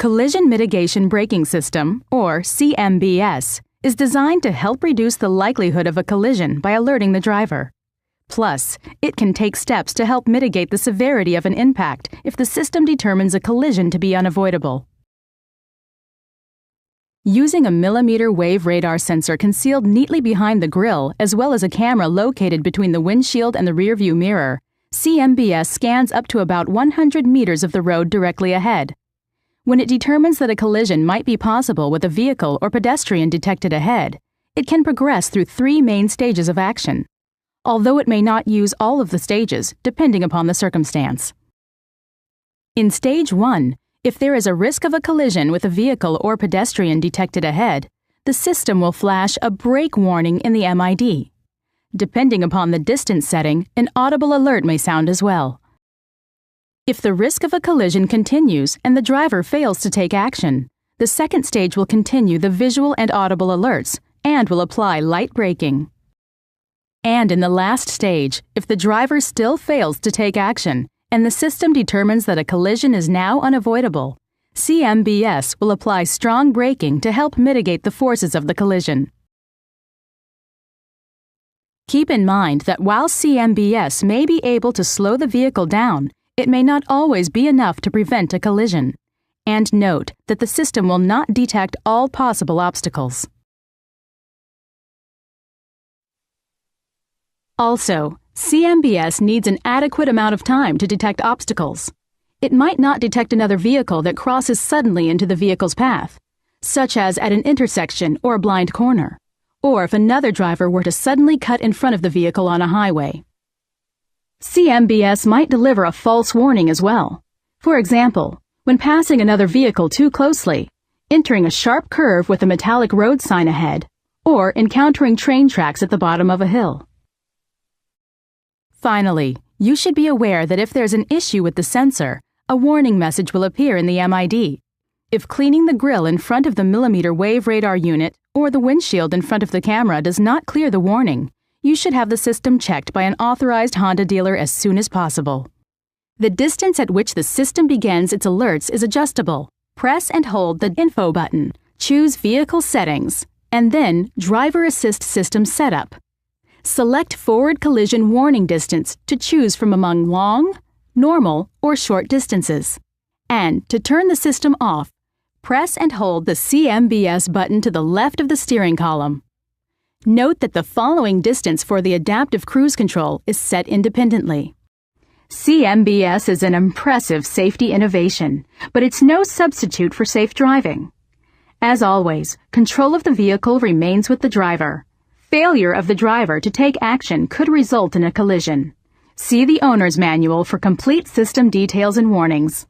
Collision Mitigation Braking System, or CMBS, is designed to help reduce the likelihood of a collision by alerting the driver. Plus, it can take steps to help mitigate the severity of an impact if the system determines a collision to be unavoidable. Using a millimeter wave radar sensor concealed neatly behind the grille, as well as a camera located between the windshield and the rearview mirror, CMBS scans up to about 100 meters of the road directly ahead. When it determines that a collision might be possible with a vehicle or pedestrian detected ahead, it can progress through 3 main stages of action, although it may not use all of the stages, depending upon the circumstance. In Stage 1, if there is a risk of a collision with a vehicle or pedestrian detected ahead, the system will flash a brake warning in the MID. Depending upon the distance setting, an audible alert may sound as well. If the risk of a collision continues and the driver fails to take action, the second stage will continue the visual and audible alerts and will apply light braking. And in the last stage, if the driver still fails to take action and the system determines that a collision is now unavoidable, CMBS will apply strong braking to help mitigate the forces of the collision. Keep in mind that while CMBS may be able to slow the vehicle down, it may not always be enough to prevent a collision. And note that the system will not detect all possible obstacles. Also, CMBS needs an adequate amount of time to detect obstacles. It might not detect another vehicle that crosses suddenly into the vehicle's path, such as at an intersection or a blind corner, or if another driver were to suddenly cut in front of the vehicle on a highway. CMBS might deliver a false warning as well. For example, when passing another vehicle too closely, entering a sharp curve with a metallic road sign ahead, or encountering train tracks at the bottom of a hill. Finally, you should be aware that if there's an issue with the sensor, a warning message will appear in the MID. If cleaning the grille in front of the millimeter wave radar unit or the windshield in front of the camera does not clear the warning, you should have the system checked by an authorized Honda dealer as soon as possible. The distance at which the system begins its alerts is adjustable. Press and hold the Info button, choose Vehicle Settings, and then Driver Assist System Setup. Select Forward Collision Warning Distance to choose from among long, normal, or short distances. And to turn the system off, press and hold the CMBS button to the left of the steering column. Note that the following distance for the adaptive cruise control is set independently. CMBS is an impressive safety innovation, but it's no substitute for safe driving. As always, control of the vehicle remains with the driver. Failure of the driver to take action could result in a collision. See the owner's manual for complete system details and warnings.